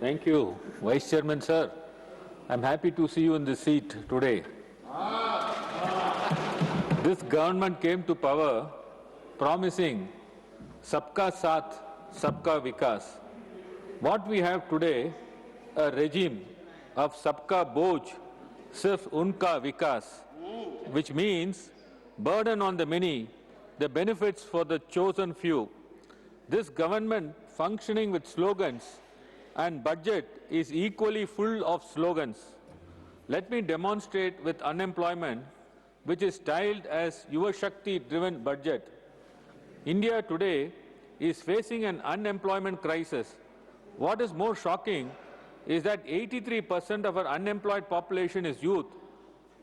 Thank you, Vice Chairman, sir. I'm happy to see you in this seat today. This government came to power promising Sabka Saath, Sabka Vikas. What we have today, a regime of Sabka Boj, Sirf Unka Vikas, which means burden on the many, the benefits for the chosen few. This government functioning with slogans and budget is equally full of slogans. Let me demonstrate with unemployment, which is styled as Yuva Shakti driven budget. India today is facing an unemployment crisis. What is more shocking is that 83% of our unemployed population is youth,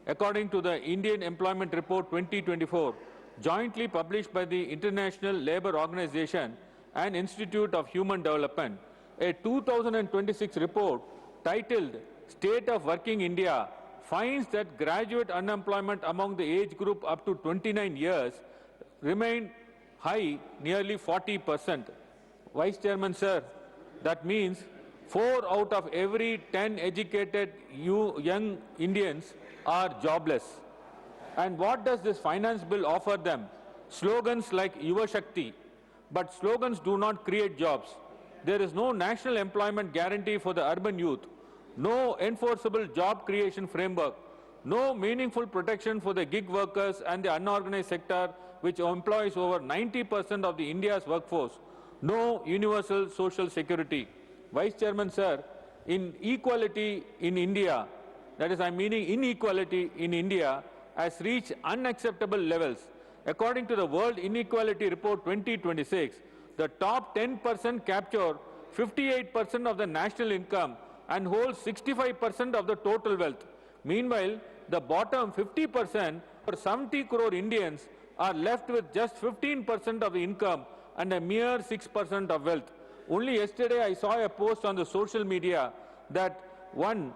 according to the Indian Employment Report 2024, jointly published by the International Labour Organization and Institute of Human Development. A 2026 report titled State of Working India finds that graduate unemployment among the age group up to 29 years remained high, nearly 40%. Vice Chairman, sir, that means 4 out of every 10 educated young Indians are jobless. And what does this finance bill offer them? Slogans like Yuva Shakti, but slogans do not create jobs. There is no national employment guarantee for the urban youth, no enforceable job creation framework, no meaningful protection for the gig workers and the unorganized sector, which employs over 90% of the India's workforce, no universal social security. Vice Chairman, sir, inequality in India, that is, I'm meaning inequality in India, has reached unacceptable levels. According to the World Inequality Report 2026, the top 10% capture 58% of the national income and hold 65% of the total wealth. Meanwhile, the bottom 50%, or 70 crore Indians, are left with just 15% of the income and a mere 6% of wealth. Only yesterday I saw a post on the social media that one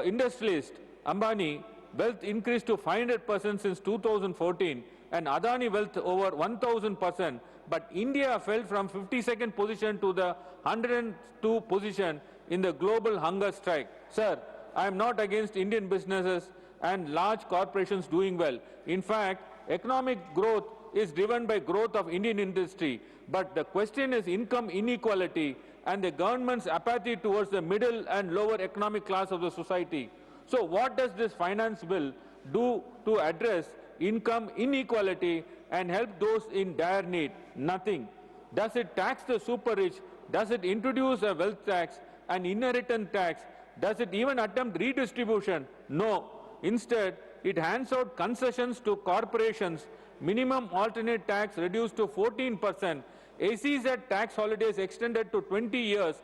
industrialist, Ambani, wealth increased to 500% since 2014 and Adani wealth over 1000%, but India fell from 52nd position to the 102 position in the global hunger strike. Sir, I am not against Indian businesses and large corporations doing well. In fact, economic growth is driven by growth of Indian industry, but the question is income inequality and the government's apathy towards the middle and lower economic class of the society. So what does this finance bill do to address income inequality and help those in dire need? Nothing. Does it tax the super rich? Does it introduce a wealth tax, an inheritance tax? Does it even attempt redistribution? No. Instead, it hands out concessions to corporations, minimum alternate tax reduced to 14%, SEZ tax holidays extended to 20 years,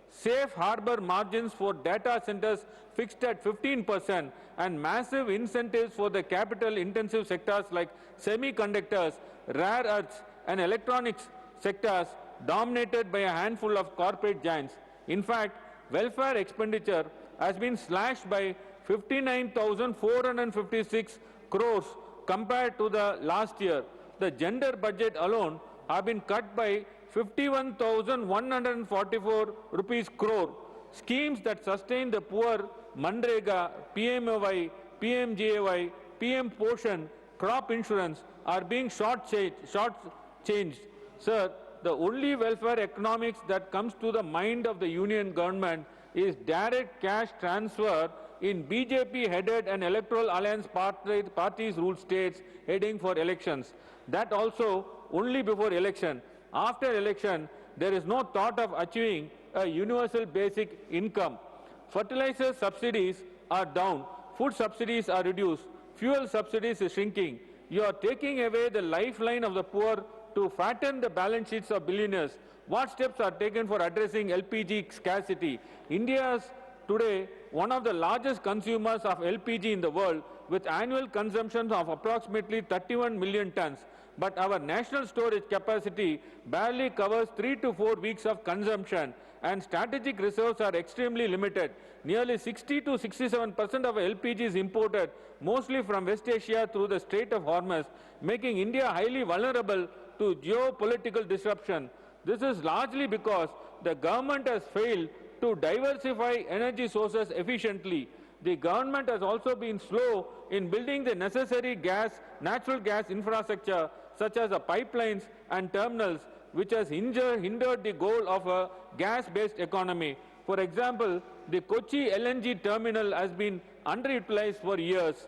safe harbor margins for data centers fixed at 15%, and massive incentives for the capital-intensive sectors like semiconductors, rare earths, and electronics sectors dominated by a handful of corporate giants. In fact, welfare expenditure has been slashed by 59,456 crores compared to the last year. The gender budget alone have been cut by 51,144 rupees crore. Schemes that sustain the poor, Manrega, PMOY, PMJY, PM Poshan, crop insurance, are being short-changed. Sir, the only welfare economics that comes to the mind of the union government is direct cash transfer in BJP-headed and electoral alliance parties rule states heading for elections. That also only before election. After election, there is no thought of achieving a universal basic income. Fertilizer subsidies are down, food subsidies are reduced, fuel subsidies is shrinking. You are taking away the lifeline of the poor to fatten the balance sheets of billionaires. What steps are taken for addressing LPG scarcity? India is today one of the largest consumers of LPG in the world, with annual consumption of approximately 31 million tons. But our national storage capacity barely covers 3 to 4 weeks of consumption, and strategic reserves are extremely limited. Nearly 60 to 67% of LPG is imported, mostly from West Asia through the Strait of Hormuz, making India highly vulnerable to geopolitical disruption. This is largely because the government has failed to diversify energy sources efficiently. The government has also been slow in building the necessary natural gas infrastructure such as the pipelines and terminals, which has hindered the goal of a gas-based economy. For example, the Kochi LNG terminal has been underutilized for years.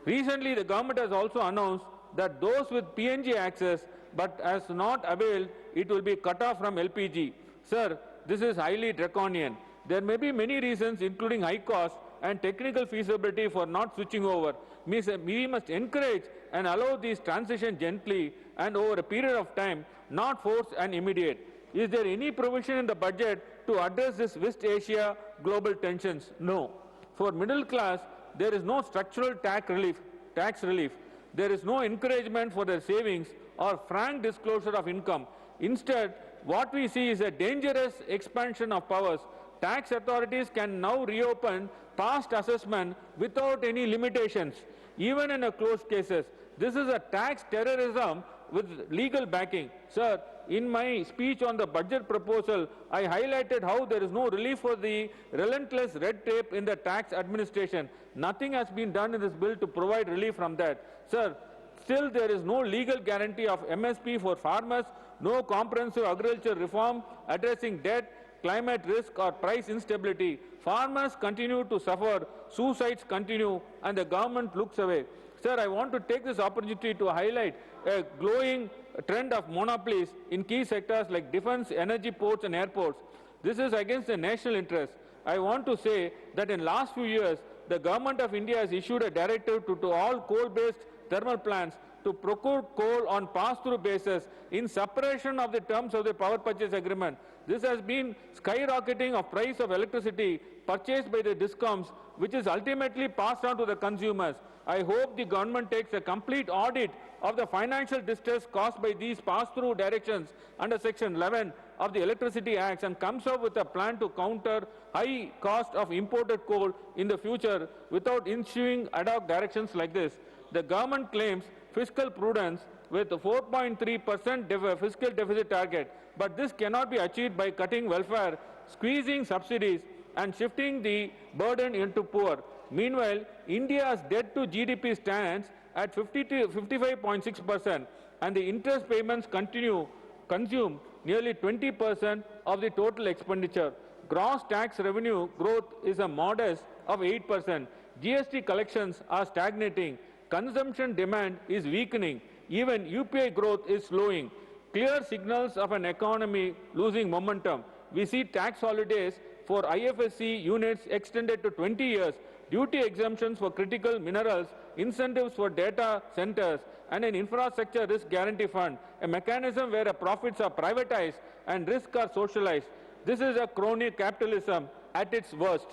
Recently, the government has also announced that those with PNG access but has not availed, it will be cut off from LPG. Sir, this is highly draconian. There may be many reasons, including high cost and technical feasibility, for not switching over. We must encourage and allow this transition gently and over a period of time, not force and immediate. Is there any provision in the budget to address this West Asia global tensions? No. For middle class, there is no structural tax relief. There is no encouragement for their savings or frank disclosure of income. Instead, what we see is a dangerous expansion of powers. Tax authorities can now reopen past assessment without any limitations, even in a closed cases. This is a tax terrorism with legal backing. Sir, in my speech on the budget proposal, I highlighted how there is no relief for the relentless red tape in the tax administration. Nothing has been done in this bill to provide relief from that. Sir, still there is no legal guarantee of MSP for farmers, no comprehensive agriculture reform addressing debt, climate risk or price instability. Farmers continue to suffer, suicides continue, and the government looks away. Sir, I want to take this opportunity to highlight a growing trend of monopolies in key sectors like defense, energy, ports and airports. This is against the national interest. I want to say that in last few years, the government of India has issued a directive to all coal-based thermal plants to procure coal on pass-through basis in separation of the terms of the power purchase agreement. This has been skyrocketing of price of electricity purchased by the discoms, which is ultimately passed on to the consumers. I hope the government takes a complete audit of the financial distress caused by these pass-through directions under Section 11 of the Electricity Act and comes up with a plan to counter high cost of imported coal in the future without issuing ad hoc directions like this. The government claims fiscal prudence with a 4.3% fiscal deficit target, but this cannot be achieved by cutting welfare, squeezing subsidies and shifting the burden into poor. Meanwhile, India's debt to GDP stands at 55.6% and the interest payments consume nearly 20% of the total expenditure. Gross tax revenue growth is a modest of 8%. GST collections are stagnating. Consumption demand is weakening. Even UPI growth is slowing. Clear signals of an economy losing momentum. We see tax holidays for IFSC units extended to 20 years, duty exemptions for critical minerals, incentives for data centers, and an infrastructure risk guarantee fund, a mechanism where profits are privatized and risks are socialized. This is a crony capitalism at its worst.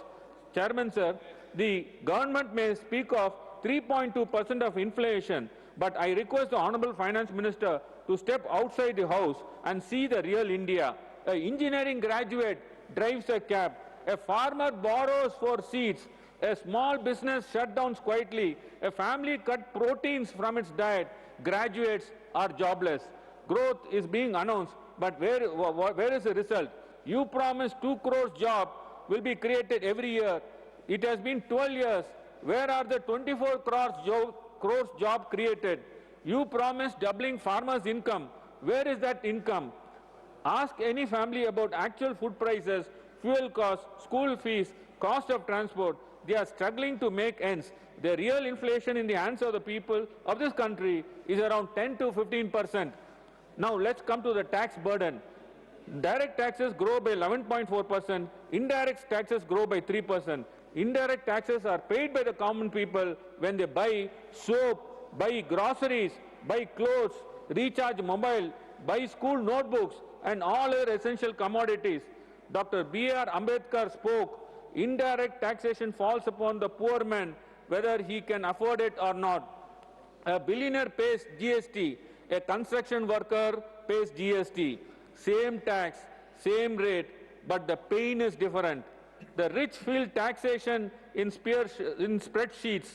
Chairman, sir, the government may speak of 3.2% of inflation, but I request the Honorable Finance Minister to step outside the House and see the real India. An engineering graduate drives a cab, a farmer borrows for seeds, a small business shut down quietly, a family cut proteins from its diet, graduates are jobless. Growth is being announced, but where is the result? You promised 2 crores jobs will be created every year. It has been 12 years. Where are the 24 crores job created? You promised doubling farmers' income. Where is that income? Ask any family about actual food prices, fuel costs, school fees, cost of transport. They are struggling to make ends. The real inflation in the hands of the people of this country is around 10 to 15%. Now let's come to the tax burden. Direct taxes grow by 11.4%. Indirect taxes grow by 3%. Indirect taxes are paid by the common people when they buy soap, buy groceries, buy clothes, recharge mobile, buy school notebooks, and all other essential commodities. Dr. B.R. Ambedkar spoke, indirect taxation falls upon the poor man, whether he can afford it or not. A billionaire pays GST, a construction worker pays GST. Same tax, same rate, but the pain is different. The rich feel taxation in spreadsheets.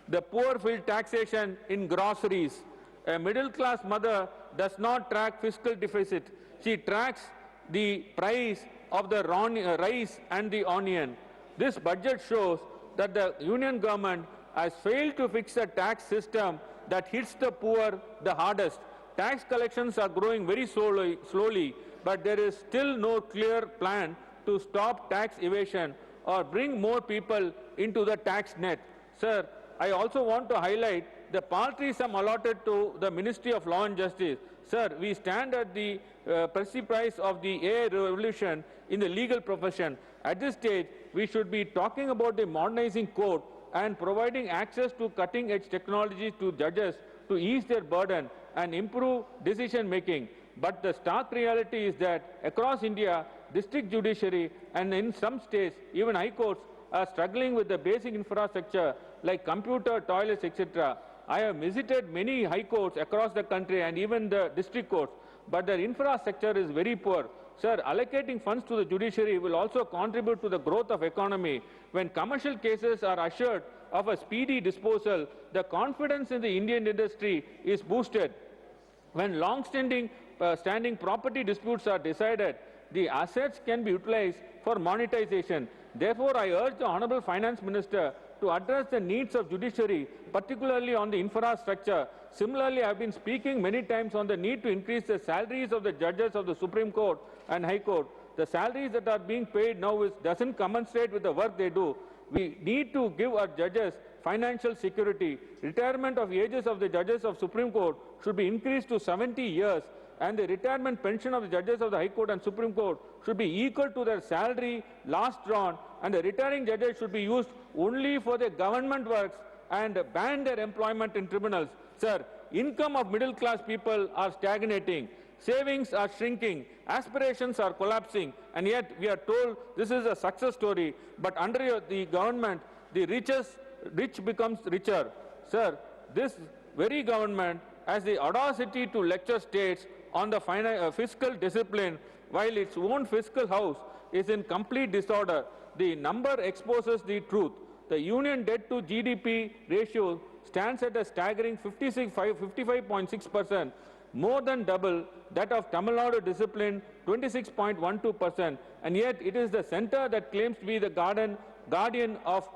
The poor feel taxation in groceries. A middle-class mother does not track fiscal deficit. She tracks the price of the rice and the onion. This budget shows that the union government has failed to fix a tax system that hits the poor the hardest. Tax collections are growing very slowly, but there is still no clear plan to stop tax evasion or bring more people into the tax net. Sir, I also want to highlight the paltry sum allotted to the Ministry of Law and Justice. Sir, we stand at the precipice of the AI revolution in the legal profession. At this stage, we should be talking about the modernizing court and providing access to cutting-edge technologies to judges to ease their burden and improve decision-making. But the stark reality is that across India, district judiciary and in some states, even high courts are struggling with the basic infrastructure like computer, toilets, etc. I have visited many high courts across the country and even the district courts, but their infrastructure is very poor. Sir, allocating funds to the judiciary will also contribute to the growth of economy. When commercial cases are assured of a speedy disposal, the confidence in the Indian industry is boosted. When long-standing property disputes are decided, the assets can be utilized for monetization. Therefore, I urge the Honourable Finance Minister to address the needs of judiciary, particularly on the infrastructure. Similarly, I have been speaking many times on the need to increase the salaries of the judges of the Supreme Court and High Court. The salaries that are being paid now doesn't commensurate with the work they do. We need to give our judges financial security. Retirement of ages of the judges of Supreme Court should be increased to 70 years, and the retirement pension of the judges of the High Court and Supreme Court should be equal to their salary last drawn, and the retiring judges should be used only for the government works and ban their employment in tribunals. Sir, income of middle-class people are stagnating, savings are shrinking, aspirations are collapsing, and yet we are told this is a success story, but under the government, the rich becomes richer. Sir, this very government has the audacity to lecture states on the fiscal discipline while its own fiscal house is in complete disorder. The number exposes the truth. The union debt to GDP ratio stands at a staggering 55.6%, more than double that of Tamilnadu discipline 26.12%, and yet it is the centre that claims to be the guardian of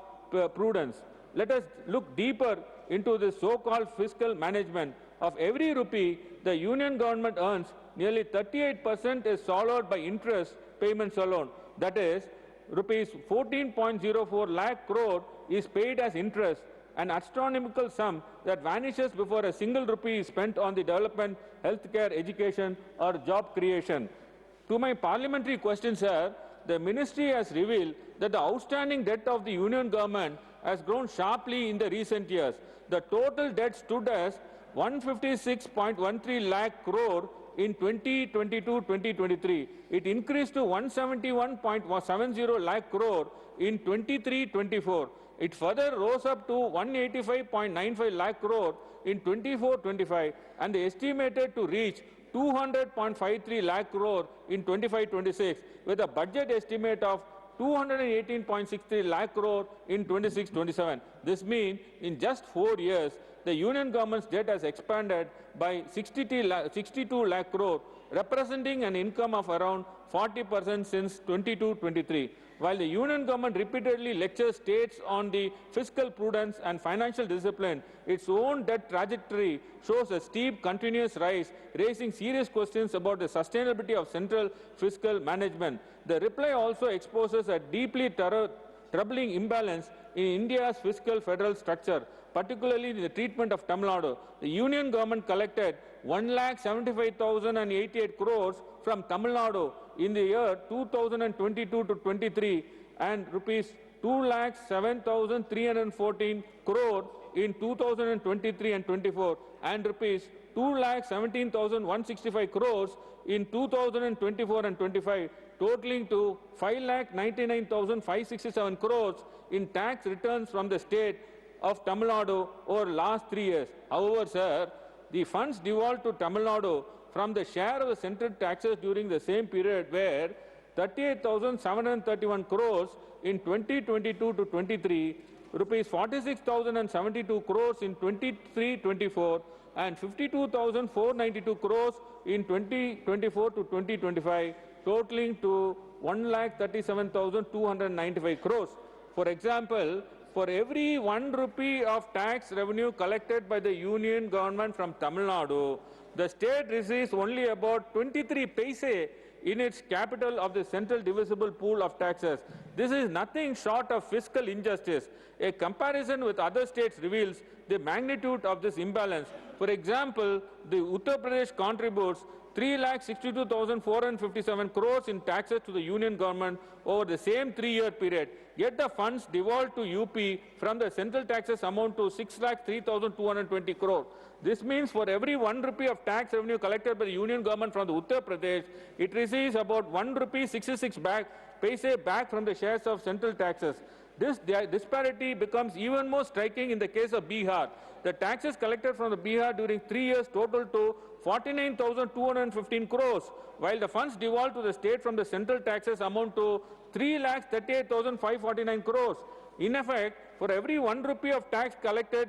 prudence. Let us look deeper into this so-called fiscal management. Of every rupee the union government earns, nearly 38% is swallowed by interest payments alone. That is, rupees 14.04 lakh crore is paid as interest, an astronomical sum that vanishes before a single rupee is spent on the development, healthcare, education or job creation. To my parliamentary question, sir, the ministry has revealed that the outstanding debt of the union government has grown sharply in the recent years. The total debt stood as 156.13 lakh crore in 2022-2023. It increased to 171.70 lakh crore in 23-24. It further rose up to 185.95 lakh crore in 24-25 and estimated to reach 200.53 lakh crore in 25-26 with a budget estimate of 218.63 lakh crore in 26-27. This means in just 4 years, the union government's debt has expanded by 62 lakh crore, representing an income of around 40% since 22-23. While the union government repeatedly lectures states on the fiscal prudence and financial discipline, its own debt trajectory shows a steep continuous rise, raising serious questions about the sustainability of central fiscal management. The reply also exposes a deeply troubling imbalance in India's fiscal federal structure, particularly in the treatment of Tamil Nadu. The union government collected 1,75,088 crores from Tamil Nadu in the year 2022 to 23 and rupees 2,07,314 crore in 2023 and 24 and rupees 2,17,165 crores in 2024 and 25, totaling to 5,99,567 crores in tax returns from the state of Tamil Nadu over the last 3 years. However, sir, the funds devolved to Tamil Nadu from the share of the central taxes during the same period were 38,731 crores in 2022 to 23, rupees 46,072 crores in 23-24, and 52,492 crores in 2024 to 2025, totaling to 1,37,295 crores. For example, for every 1 rupee of tax revenue collected by the union government from Tamil Nadu, the state receives only about 23 paise in its capital of the central divisible pool of taxes. This is nothing short of fiscal injustice. A comparison with other states reveals the magnitude of this imbalance. For example, the Uttar Pradesh contributes 3,62,457 crores in taxes to the union government over the same 3-year period. Yet the funds devolved to UP from the central taxes amount to 6,03,220 crores. This means for every 1 rupee of tax revenue collected by the union government from the Uttar Pradesh, it receives about 1 rupee 66 paise back from the shares of central taxes. This disparity becomes even more striking in the case of Bihar. The taxes collected from the Bihar during 3 years total to 49,215 crores, while the funds devolved to the state from the central taxes amount to 3,38,549 crores. In effect, for every 1 rupee of tax collected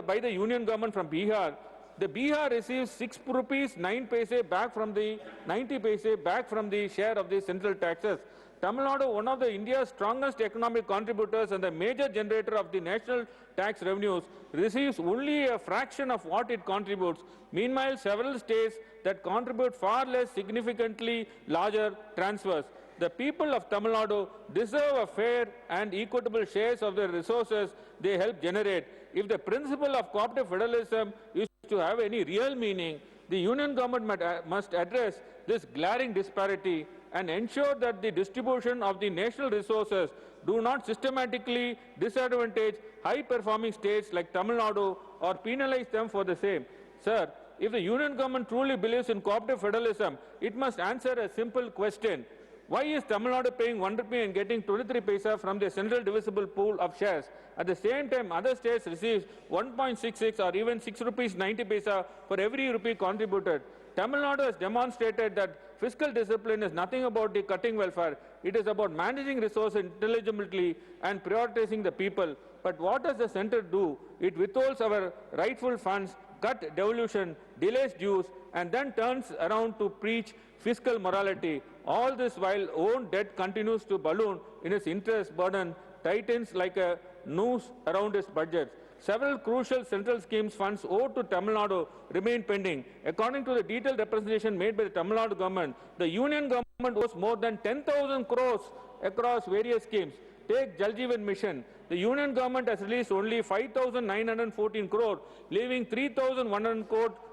by the union government from Bihar, the Bihar receives 6 rupees 9 paise back from the 90 paise back from the share of the central taxes. Tamil Nadu, one of India's strongest economic contributors and the major generator of the national tax revenues, receives only a fraction of what it contributes. Meanwhile, several states that contribute far less significantly larger transfers. The people of Tamil Nadu deserve a fair and equitable shares of the resources they help generate. If the principle of cooperative federalism is to have any real meaning, the union government must address this glaring disparity and ensure that the distribution of the national resources do not systematically disadvantage high-performing states like Tamil Nadu or penalize them for the same. Sir, if the union government truly believes in cooperative federalism, it must answer a simple question. Why is Tamil Nadu paying 1 rupee and getting 23 paisa from the central divisible pool of shares? At the same time, other states receive 1.66 or even 6 rupees 90 paisa for every rupee contributed. Tamil Nadu has demonstrated that fiscal discipline is nothing about the cutting welfare. It is about managing resources intelligently and prioritizing the people. But what does the centre do? It withholds our rightful funds, cut devolution, delays dues, and then turns around to preach fiscal morality. All this while own debt continues to balloon in its interest burden, tightens like a noose around its budget. Several crucial central schemes funds owed to Tamil Nadu remain pending. According to the detailed representation made by the Tamil Nadu government, the union government owes more than 10,000 crores across various schemes. Take Jal Jeevan Mission. The union government has released only 5,914 crores, leaving 3,100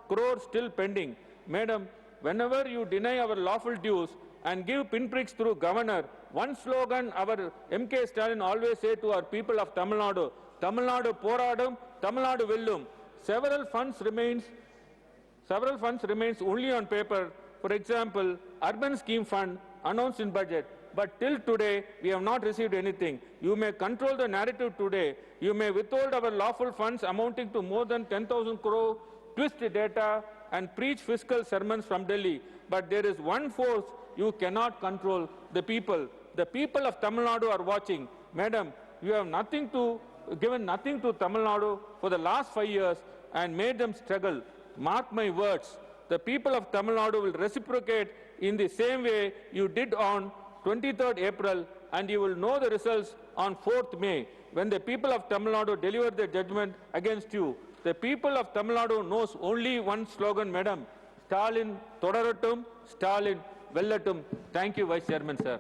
crores still pending. Madam, whenever you deny our lawful dues and give pinpricks through governor, one slogan our MK Stalin always said to our people of Tamil Nadu, Tamil Nadu Poradum, Tamil Nadu Vellum. Several funds remains only on paper. For example, Urban Scheme Fund announced in budget. But till today, we have not received anything. You may control the narrative today. You may withhold our lawful funds amounting to more than 10,000 crore, twist data, and preach fiscal sermons from Delhi. But there is one force you cannot control, the people. The people of Tamil Nadu are watching. Madam, you have given nothing to Tamil Nadu for the last 5 years and made them struggle. Mark my words, the people of Tamil Nadu will reciprocate in the same way you did on 23rd April, and you will know the results on 4th May, when the people of Tamil Nadu deliver their judgment against you. The people of Tamil Nadu knows only one slogan, Madam, Stalin Thodaratum, Stalin Vellatum. Thank you, Vice Chairman, sir.